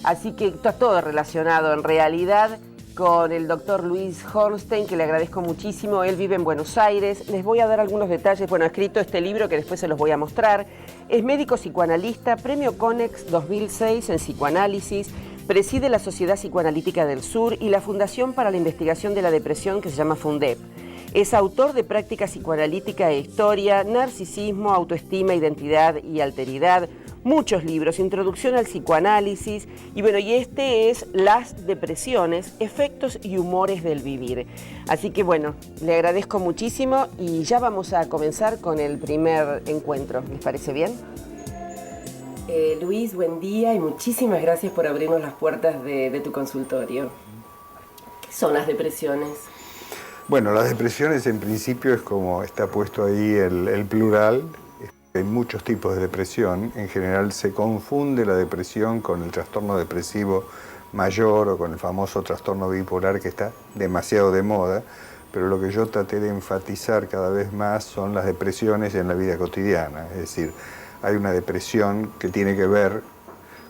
Así que está todo relacionado en realidad con el doctor Luis Hornstein, que le agradezco muchísimo. Él vive en Buenos Aires. Les voy a dar algunos detalles. Bueno, ha escrito este libro que después se los voy a mostrar. Es médico psicoanalista, premio Conex 2006 en psicoanálisis, preside la Sociedad Psicoanalítica del Sur y la Fundación para la Investigación de la Depresión, que se llama FUNDEP. Es autor de Práctica Psicoanalítica e Historia, Narcisismo, Autoestima, Identidad y Alteridad, muchos libros, Introducción al Psicoanálisis, y bueno, y este es Las Depresiones, Efectos y Humores del Vivir. Así que bueno, le agradezco muchísimo y ya vamos a comenzar con el primer encuentro. ¿Les parece bien? Luis, buen día y muchísimas gracias por abrirnos las puertas de tu consultorio. ¿Qué son las depresiones? Bueno, las depresiones en principio es como está puesto ahí el plural. Hay muchos tipos de depresión. En general se confunde la depresión con el trastorno depresivo mayor o con el famoso trastorno bipolar que está demasiado de moda, pero lo que yo traté de enfatizar cada vez más son las depresiones en la vida cotidiana. Es decir, hay una depresión que tiene que ver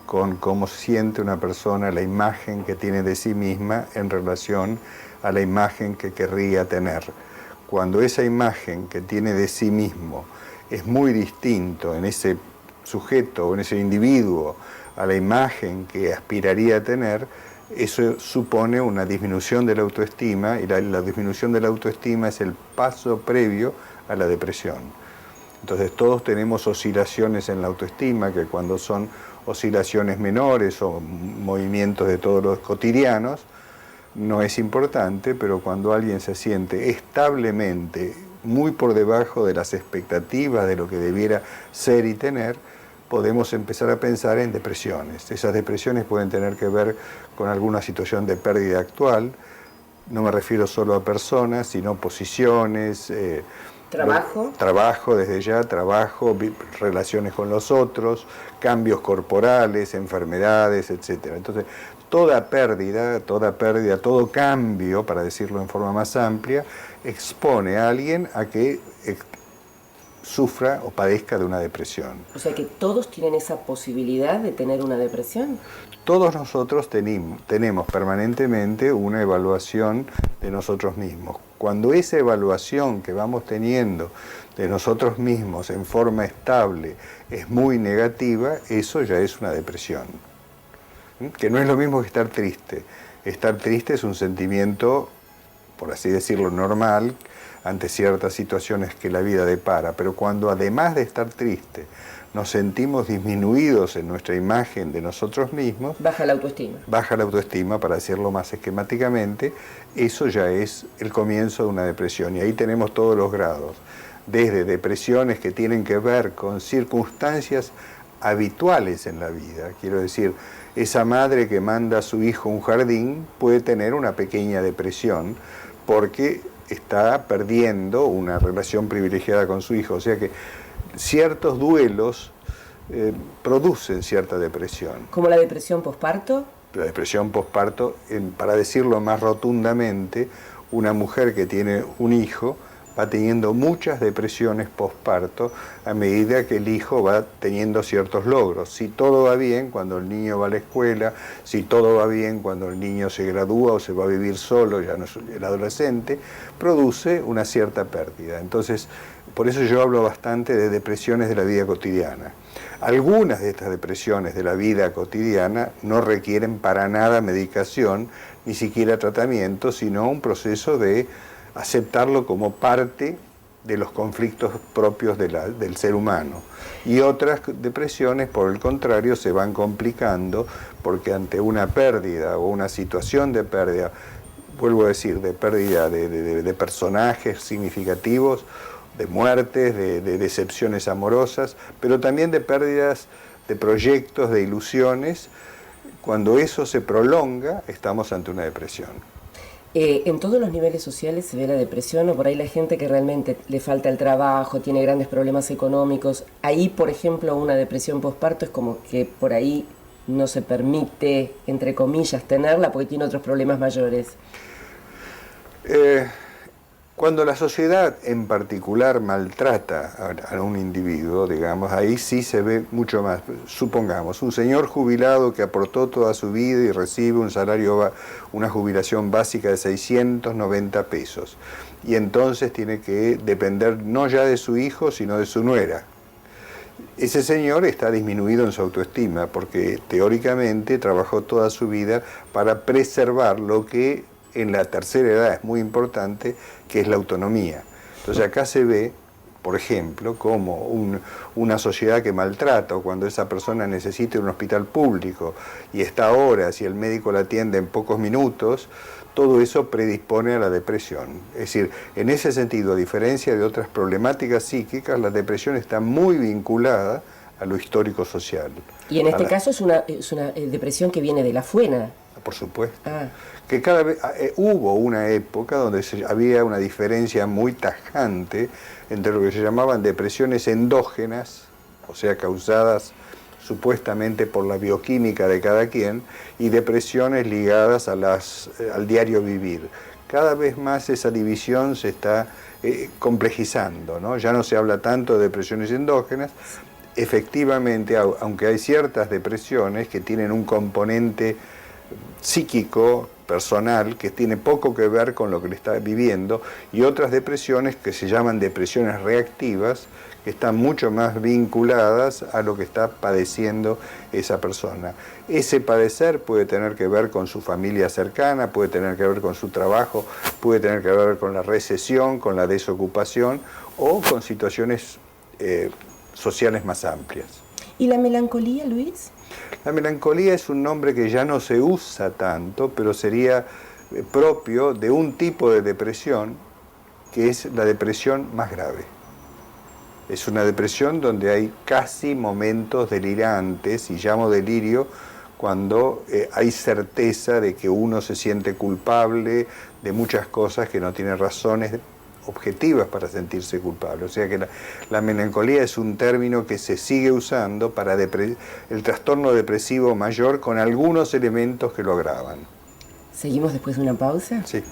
con cómo siente una persona, la imagen que tiene de sí misma en relación a la imagen que querría tener. Cuando esa imagen que tiene de sí mismo es muy distinto en ese sujeto o en ese individuo a la imagen que aspiraría a tener, eso supone una disminución de la autoestima, y la disminución de la autoestima es el paso previo a la depresión. Entonces todos tenemos oscilaciones en la autoestima, que cuando son oscilaciones menores o movimientos de todos los cotidianos, no es importante, pero cuando alguien se siente establemente muy por debajo de las expectativas de lo que debiera ser y tener, podemos empezar a pensar en depresiones. Esas depresiones pueden tener que ver con alguna situación de pérdida actual. No me refiero solo a personas, sino posiciones, trabajo desde ya, relaciones con los otros, cambios corporales, enfermedades, etc. Entonces, toda pérdida, todo cambio, para decirlo en forma más amplia, expone a alguien a que sufra o padezca de una depresión. O sea que todos tienen esa posibilidad de tener una depresión. Todos nosotros tenemos permanentemente una evaluación de nosotros mismos. Cuando esa evaluación que vamos teniendo de nosotros mismos en forma estable es muy negativa, eso ya es una depresión. Que no es lo mismo que estar triste. Estar triste es un sentimiento, por así decirlo, normal ante ciertas situaciones que la vida depara, pero cuando además de estar triste nos sentimos disminuidos en nuestra imagen de nosotros mismos, baja la autoestima. Baja la autoestima, para decirlo más esquemáticamente, eso ya es el comienzo de una depresión, y ahí tenemos todos los grados, desde depresiones que tienen que ver con circunstancias habituales en la vida, quiero decir, esa madre que manda a su hijo a un jardín puede tener una pequeña depresión porque está perdiendo una relación privilegiada con su hijo. O sea que ciertos duelos producen cierta depresión. ¿Como la depresión posparto? La depresión posparto, para decirlo más rotundamente, una mujer que tiene un hijo va teniendo muchas depresiones posparto a medida que el hijo va teniendo ciertos logros. Si todo va bien cuando el niño va a la escuela, si todo va bien cuando el niño se gradúa o se va a vivir solo, ya no es el adolescente, produce una cierta pérdida. Entonces, por eso yo hablo bastante de depresiones de la vida cotidiana. Algunas de estas depresiones de la vida cotidiana no requieren para nada medicación, ni siquiera tratamiento, sino un proceso de aceptarlo como parte de los conflictos propios del ser humano. Y otras depresiones, por el contrario, se van complicando porque ante una pérdida o una situación de pérdida, vuelvo a decir, de pérdida de personajes significativos, de muertes, de decepciones amorosas, pero también de pérdidas de proyectos, de ilusiones, cuando eso se prolonga, estamos ante una depresión. ¿En todos los niveles sociales se ve la depresión, o por ahí la gente que realmente le falta el trabajo, tiene grandes problemas económicos? Ahí, por ejemplo, una depresión posparto es como que por ahí no se permite, entre comillas, tenerla porque tiene otros problemas mayores. Cuando la sociedad en particular maltrata a un individuo, digamos, ahí sí se ve mucho más. Supongamos, un señor jubilado que aportó toda su vida y recibe un salario, una jubilación básica de 690 pesos. Y entonces tiene que depender no ya de su hijo, sino de su nuera. Ese señor está disminuido en su autoestima porque teóricamente trabajó toda su vida para preservar lo que en la tercera edad es muy importante, que es la autonomía. Entonces acá se ve, por ejemplo, como una sociedad que maltrata, o cuando esa persona necesita un hospital público y está a horas y el médico la atiende en pocos minutos, todo eso predispone a la depresión. Es decir, en ese sentido, a diferencia de otras problemáticas psíquicas, la depresión está muy vinculada a lo histórico-social. Y en este caso es una depresión que viene de la fuena. Por supuesto. Que cada vez hubo una época donde había una diferencia muy tajante entre lo que se llamaban depresiones endógenas, o sea, causadas supuestamente por la bioquímica de cada quien, y depresiones ligadas a al diario vivir. Cada vez más esa división se está complejizando, ¿no? Ya no se habla tanto de depresiones endógenas. Efectivamente, aunque hay ciertas depresiones que tienen un componente psíquico, personal, que tiene poco que ver con lo que le está viviendo, y otras depresiones que se llaman depresiones reactivas, que están mucho más vinculadas a lo que está padeciendo esa persona. Ese padecer puede tener que ver con su familia cercana, puede tener que ver con su trabajo, puede tener que ver con la recesión, con la desocupación o con situaciones sociales más amplias. ¿Y la melancolía, Luis? La melancolía es un nombre que ya no se usa tanto, pero sería propio de un tipo de depresión que es la depresión más grave. Es una depresión donde hay casi momentos delirantes, y llamo delirio cuando hay certeza de que uno se siente culpable de muchas cosas que no tiene razones objetivas para sentirse culpable. O sea que la melancolía es un término que se sigue usando para el trastorno depresivo mayor, con algunos elementos que lo agravan. ¿Seguimos después de una pausa? Sí.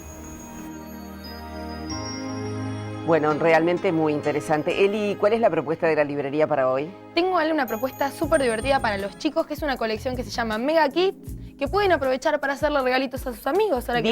Bueno, realmente muy interesante. Eli, ¿cuál es la propuesta de la librería para hoy? Tengo una propuesta súper divertida para los chicos, que es una colección que se llama Mega Kids, que pueden aprovechar para hacerle regalitos a sus amigos. Ahora que